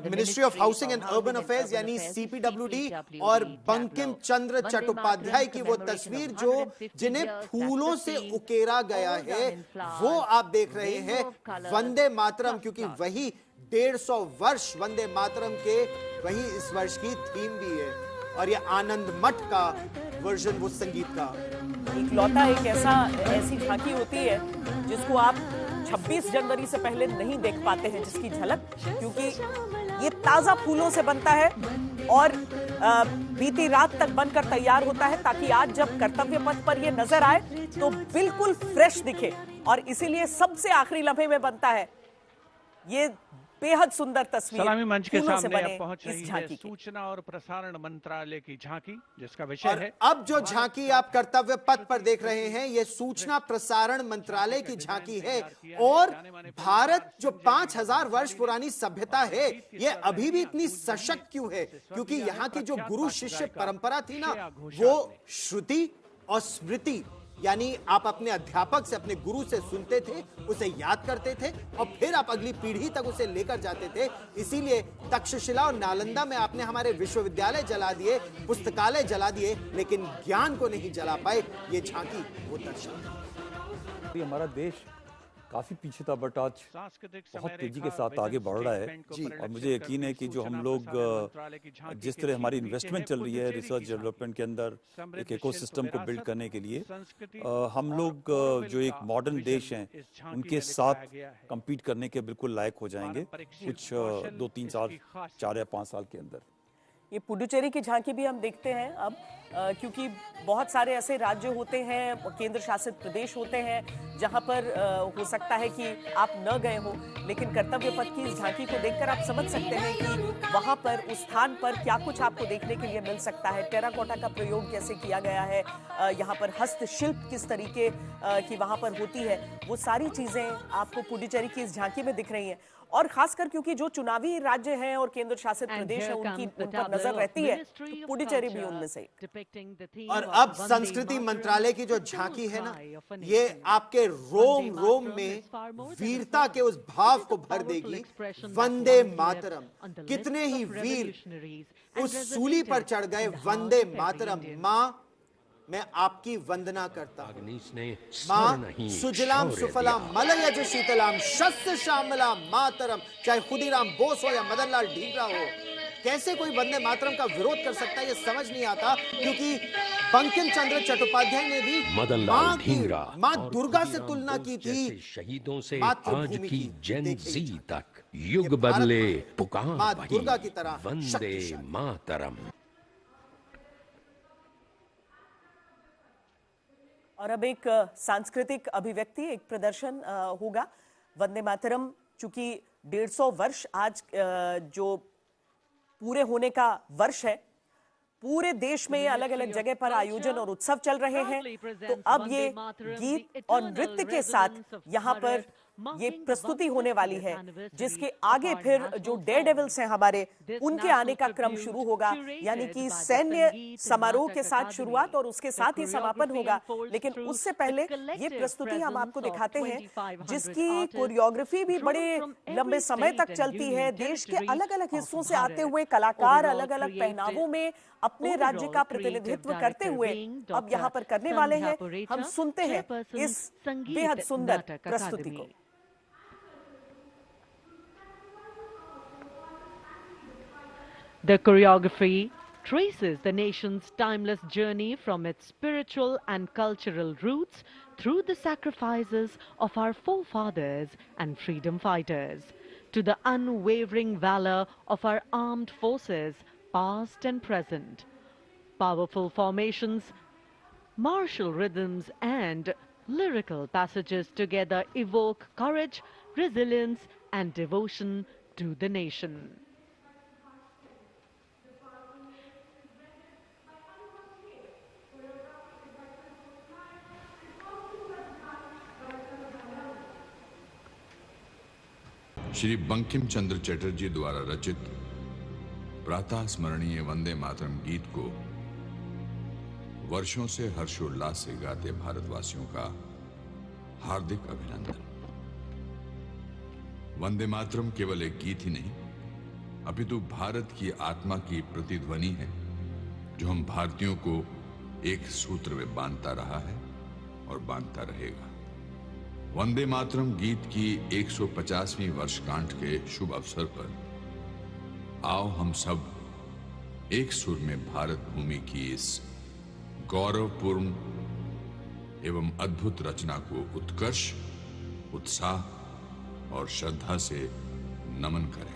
Ministry of housing and urban affairs यानी CPWD और बंकिम चंद्र चट्टोपाध्याय की वो तस्वीर जो जिन्हें फूलों से उकेरा गया है, वो आप देख रहे हैं वंदे मातरम, क्योंकि वही 150 वर्ष वंदे मातरम के वही इस वर्ष की थीम भी है। और ये आनंद मठ का वर्जन वो संगीत का इकलौता एक ऐसी झांकी होती है जिसको आप 26 जनवरी से पहले नहीं देख पाते हैं, जिसकी झलक, क्योंकि ये ताजा फूलों से बनता है और बीती रात तक बनकर तैयार होता है ताकि आज जब कर्तव्य पथ पर ये नजर आए तो बिल्कुल फ्रेश दिखे। और इसीलिए सबसे आखिरी लम्हे में बनता है। ये बेहद सुंदर तस्वीर सलामी मंच के सामने अब पहुंच रही है सूचना और प्रसारण मंत्रालय की झांकी, जिसका विषय है। अब जो झांकी आप कर्तव्य पथ पर देख रहे हैं, ये सूचना प्रसारण मंत्रालय की झांकी है। और भारत जो 5000 वर्ष पुरानी सभ्यता है, ये अभी भी इतनी सशक्त क्यों है? क्योंकि यहाँ की जो गुरु शिष्य परंपरा थी ना, वो श्रुति और स्मृति, यानी आप अपने अध्यापक से, अपने गुरु से सुनते थे, उसे याद करते थे और फिर आप अगली पीढ़ी तक उसे लेकर जाते थे। इसीलिए तक्षशिला और नालंदा में आपने हमारे विश्वविद्यालय जला दिए, पुस्तकालय जला दिए, लेकिन ज्ञान को नहीं जला पाए। ये झांकी वो दर्शाती है। हमारा देश काफी पीछे था, बट आज बहुत तेजी के साथ आगे बढ़ रहा है। और मुझे यकीन है कि जो हम लोग जिस तरह हमारी इन्वेस्टमेंट चल रही है रिसर्च डेवलपमेंट के अंदर, एक इकोसिस्टम को बिल्ड करने के लिए, हम लोग जो एक मॉडर्न देश हैं उनके साथ compete करने के बिल्कुल लायक हो जाएंगे कुछ 2-3 साल, 4 या 5 साल के अंदर। ये पुडुचेरी की झांकी भी हम देखते हैं अब, क्योंकि बहुत सारे ऐसे राज्य होते हैं, केंद्र शासित प्रदेश होते हैं जहां पर हो सकता है कि आप न गए हो, लेकिन कर्तव्य पथ की इस झांकी को देखकर आप समझ सकते हैं कि वहां पर उस स्थान पर क्या कुछ आपको देखने के लिए मिल सकता है। टेराकोटा का प्रयोग कैसे किया गया है, यहाँ पर हस्तशिल्प किस तरीके की वहां पर होती है, वो सारी चीजें आपको पुडुचेरी की इस झांकी में दिख रही हैं। और खासकर क्योंकि जो चुनावी राज्य हैं और केंद्र शासित प्रदेश हैं, उन पर नजर रहती है, तो पुडुचेरी भी उनमें से। और अब संस्कृति मंत्रालय की जो झांकी है ना, ये आपके रोम रोम में वीरता के उस भाव को भर देगी। वंदे मातरम, कितने ही वीर उस सूली पर चढ़ गए। वंदे मातरम, माँ मैं आपकी वंदना करता हूं। मां सुजलाम सुफलाम मलयज शीतलाम शस्य श्यामलाम मातरम। चाहे खुदीराम बोस हो या मदन लाल ढींगरा हो, कैसे कोई वंदे मातरम का विरोध कर सकता है, ये समझ नहीं आता। क्योंकि बंकिम चंद्र चट्टोपाध्याय ने भी मां दुर्गा से तुलना की थी। शहीदों से आज की जेन जी तक युग बदले पुकार मां दुर्गा की तरह वंदे मातरम। और अब एक सांस्कृतिक अभिव्यक्ति, एक प्रदर्शन होगा। वंदे मातरम चूंकि 150 वर्ष आज जो पूरे होने का वर्ष है, पूरे देश में अलग अलग जगह पर आयोजन और उत्सव चल रहे हैं, तो अब ये गीत और नृत्य के साथ यहाँ पर ये प्रस्तुति होने वाली है, जिसके आगे फिर जो डेयर डेविल्स हैं हमारे, उनके आने का क्रम शुरू होगा। यानी कि सैन्य समारोह के साथ शुरुआत और उसके साथ ही समापन होगा। लेकिन उससे पहले ये प्रस्तुति हम आपको दिखाते हैं, जिसकी कोरियोग्राफी भी बड़े लंबे समय तक चलती है। देश के अलग अलग हिस्सों से आते हुए कलाकार अलग अलग पहनावों में अपने राज्य का प्रतिनिधित्व करते हुए अब यहाँ पर करने वाले हैं। हम सुनते हैं इस बेहद सुंदर प्रस्तुति को। The choreography traces the nation's timeless journey from its spiritual and cultural roots through the sacrifices of our forefathers and freedom fighters to the unwavering valor of our armed forces, past and present. Powerful formations, martial rhythms and lyrical passages together evoke courage, resilience and devotion to the nation. Shri Bankim Chandra Chatterjee द्वारा रचित प्रातः स्मरणीय वंदे मातरम गीत को वर्षों से हर्षोल्लास से गाते भारतवासियों का हार्दिक अभिनंदन। वंदे मातरम केवल एक गीत ही नहीं, अपितु भारत की आत्मा की प्रतिध्वनि है, जो हम भारतीयों को एक सूत्र में बांधता रहा है और बांधता रहेगा। वंदे मातरम गीत की 150वीं वर्षगांठ के शुभ अवसर पर आओ हम सब एक सुर में भारत भूमि की इस गौरवपूर्ण एवं अद्भुत रचना को उत्कर्ष, उत्साह और श्रद्धा से नमन करें।